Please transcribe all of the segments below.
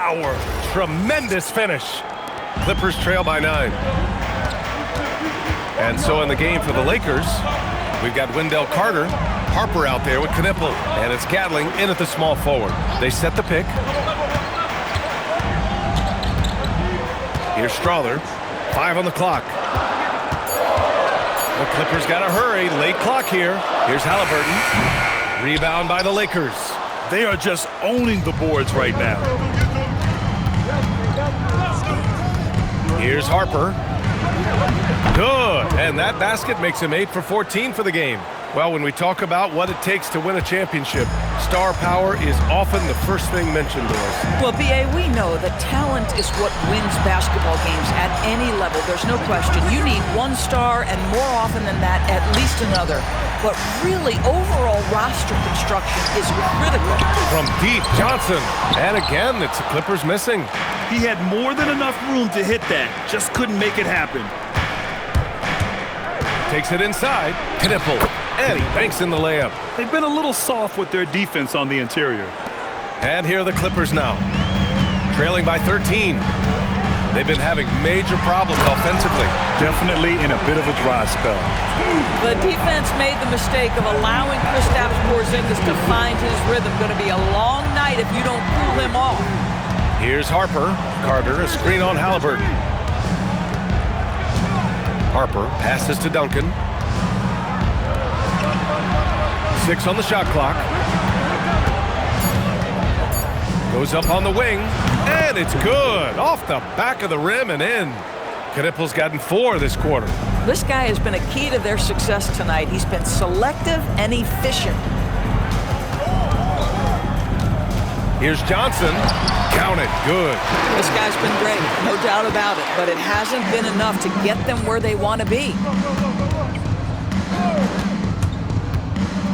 power. Tremendous finish. Clippers trail by 9. And so in the game for the Lakers, we've got Wendell Carter, Harper out there with Knipple, and it's Gatling in at the small forward. They set the pick. Here's Strawther, 5 on the clock. The Clippers got to hurry, late clock here. Here's Halliburton, rebound by the Lakers. They are just owning the boards right now. Here's Harper. Good, and that basket makes him 8 for 14 for the game. Well, when we talk about what it takes to win a championship, star power is often the first thing mentioned, Doris. Well, B.A., we know that talent is what wins basketball games at any level. There's no question. You need one star, and more often than that, at least another. But really, overall roster construction is critical. From deep, Johnson. And again, it's the Clippers missing. He had more than enough room to hit that. Just couldn't make it happen. Takes it inside. Knipple. And he banks in the layup. They've been a little soft with their defense on the interior. And here are the Clippers now. Trailing by 13. They've been having major problems offensively. Definitely in a bit of a dry spell. The defense made the mistake of allowing Kristaps Porzingis to find his rhythm. Going to be a long night if you don't cool him off. Here's Harper. Carter, a screen on Halliburton. Harper passes to Duncan. 6 on the shot clock. Goes up on the wing, and it's good. Off the back of the rim and in. Knipple's gotten 4 this quarter. This guy has been a key to their success tonight. He's been selective and efficient. Here's Johnson. Count it. Good. This guy's been great, no doubt about it, but it hasn't been enough to get them where they want to be.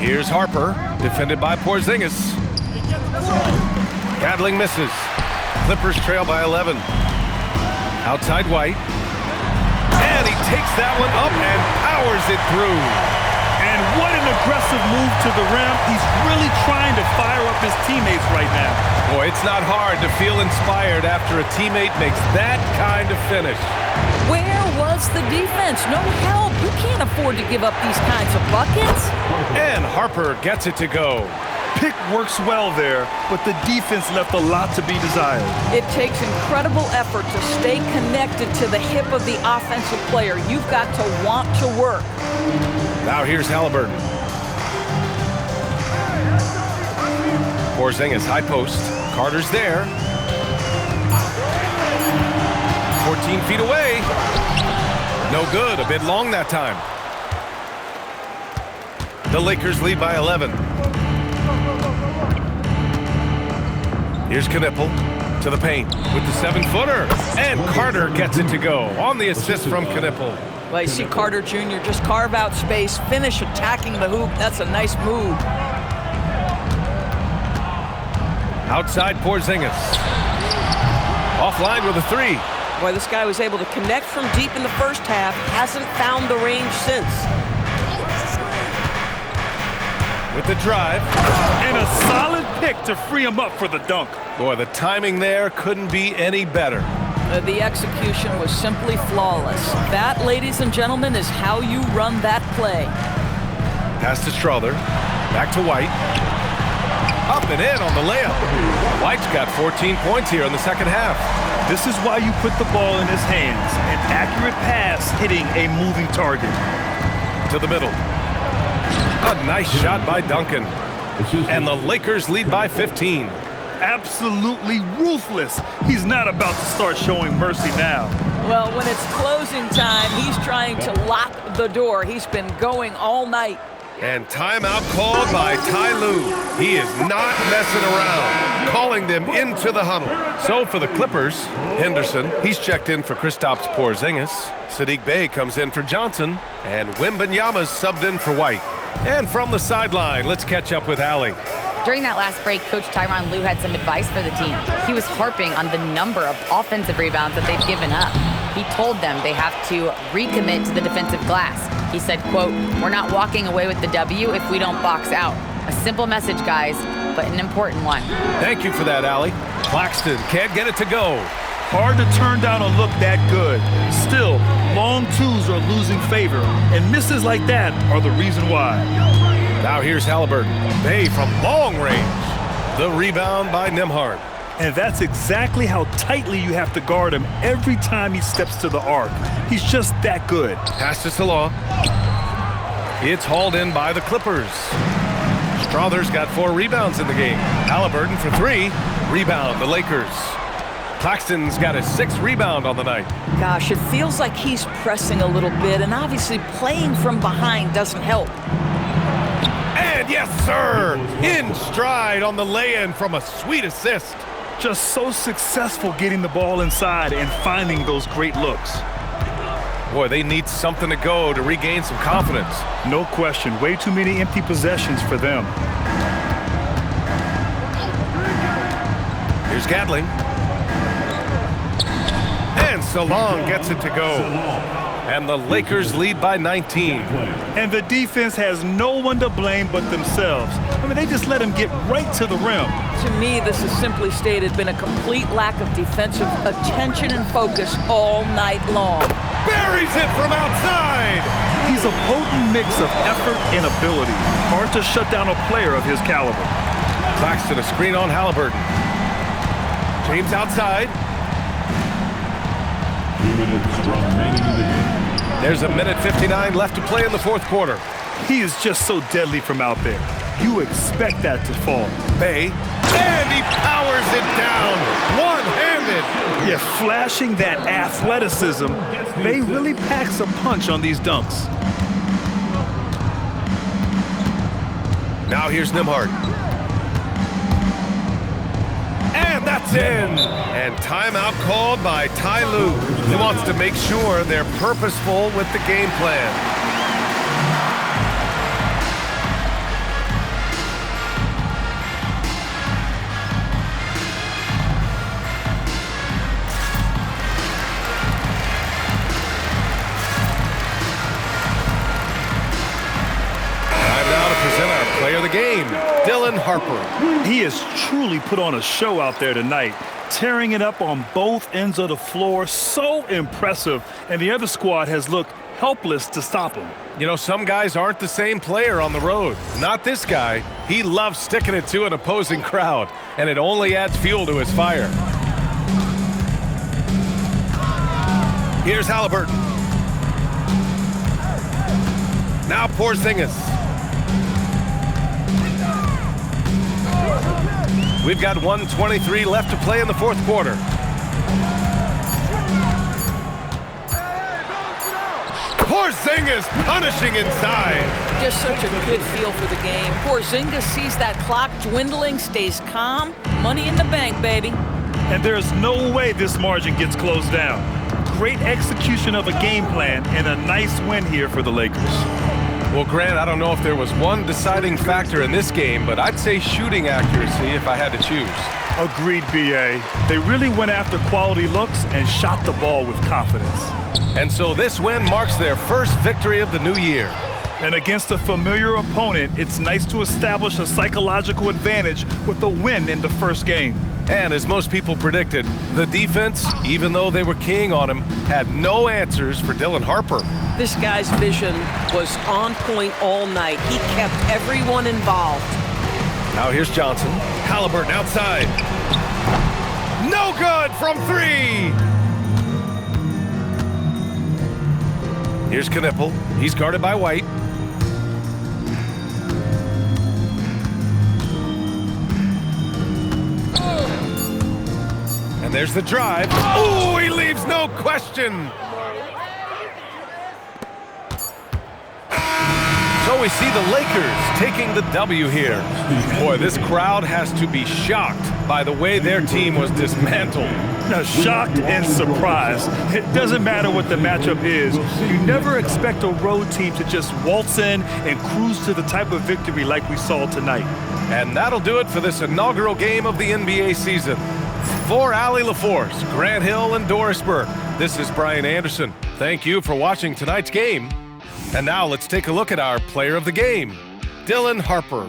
Here's Harper, defended by Porzingis. Gatling misses. Clippers trail by 11. Outside White. And he takes that one up and powers it through. And what an aggressive move to the rim. He's really trying to fire up his teammates right now. Boy, it's not hard to feel inspired after a teammate makes that kind of finish. Where was the defense? No help. You can't afford to give up these kinds of buckets. And Harper gets it to go. Pick works well there, but the defense left a lot to be desired. It takes incredible effort to stay connected to the hip of the offensive player. You've got to want to work. Now here's Halliburton. Porzingis, high post. Carter's there. 14 feet away. No good. A bit long that time. The Lakers lead by 11. Here's Knipple to the paint with the 7-footer. And Carter gets it to go on the assist from Knipple. Well, you see Carter Jr. just carve out space, finish attacking the hoop. That's a nice move. Outside Porzingis. Offline with a 3. Boy, this guy was able to connect from deep in the first half. Hasn't found the range since. With the drive. And a solid pick to free him up for the dunk. Boy, the timing there couldn't be any better. The execution was simply flawless. That, ladies and gentlemen, is how you run that play. Pass to Strawther. Back to White. Up and in on the layup. White's got 14 points here in the second half. This is why you put the ball in his hands. An accurate pass hitting a moving target. To the middle. A nice shot by Duncan. And the Lakers lead by 15. Absolutely ruthless. He's not about to start showing mercy now. Well, when it's closing time, he's trying to lock the door. He's been going all night. And timeout called by Ty Lue. He is not messing around, calling them into the huddle. So for the Clippers, Henderson, he's checked in for Kristaps Porzingis. Saddiq Bey comes in for Johnson. And Wembanyama's subbed in for White. And from the sideline, let's catch up with Allie. During that last break, Coach Tyronn Lue had some advice for the team. He was harping on the number of offensive rebounds that they've given up. He told them they have to recommit to the defensive glass. He said, quote, "We're not walking away with the W if we don't box out." A simple message, guys, but an important one. Thank you for that, Allie. Claxton can't get it to go. Hard to turn down a look that good. Still, long twos are losing favor, and misses like that are the reason why. Now here's Halliburton. Bay from long range. The rebound by Nembhard. And that's exactly how tightly you have to guard him every time he steps to the arc. He's just that good. Pass to Salah. It's hauled in by the Clippers. Strother's got 4 rebounds in the game. Halliburton for 3. Rebound, the Lakers. Claxton's got his 6th rebound on the night. Gosh, it feels like he's pressing a little bit, and obviously playing from behind doesn't help. And yes, sir, in stride on the lay-in from a sweet assist. Just so successful getting the ball inside and finding those great looks. Boy, they need something to go to regain some confidence. No question, way too many empty possessions for them. Here's Gatling. And Salong gets it to go. And the Lakers lead by 19. And the defense has no one to blame but themselves. I mean, they just let him get right to the rim. To me, this has simply stated been a complete lack of defensive attention and focus all night long. Buries it from outside. He's a potent mix of effort and ability. Hard to shut down a player of his caliber. Claxton, a screen on Halliburton. James outside. 2 minutes remaining in the game. There's a minute 59 left to play in the 4th quarter. He is just so deadly from out there. You expect that to fall. Bay, and he powers it down, one-handed. Yeah, flashing that athleticism, Bay really packs a punch on these dunks. Now here's Nembhard. And that's in. And timeout called by Ty Lue. He wants to make sure they're purposeful with the game plan. Player of the game, Dylan Harper. He has truly put on a show out there tonight, tearing it up on both ends of the floor. So impressive, and the other squad has looked helpless to stop him. You know, some guys aren't the same player on the road. Not this guy. He loves sticking it to an opposing crowd, and it only adds fuel to his fire. Here's Halliburton. Now Porzingis. We've got 1:23 left to play in the 4th quarter. Porzingis punishing inside. Just such a good feel for the game. Porzingis sees that clock dwindling, stays calm. Money in the bank, baby. And there's no way this margin gets closed down. Great execution of a game plan and a nice win here for the Lakers. Well, Grant, I don't know if there was one deciding factor in this game, but I'd say shooting accuracy if I had to choose. Agreed, B.A. They really went after quality looks and shot the ball with confidence. And so this win marks their first victory of the new year. And against a familiar opponent, it's nice to establish a psychological advantage with a win in the first game. And as most people predicted, the defense, even though they were keying on him, had no answers for Dylan Harper. This guy's vision was on point all night. He kept everyone involved. Now here's Johnson. Halliburton outside. No good from 3. Here's Knipple. He's guarded by White. And there's the drive. Oh, he leaves no question. So we see the Lakers taking the W here. Boy, this crowd has to be shocked by the way their team was dismantled. Now, shocked and surprised. It doesn't matter what the matchup is. You never expect a road team to just waltz in and cruise to the type of victory like we saw tonight. And that'll do it for this inaugural game of the NBA season. For Allie LaForce, Grant Hill, and Doris Burke, this is Brian Anderson. Thank you for watching tonight's game. And now let's take a look at our player of the game, Dylan Harper.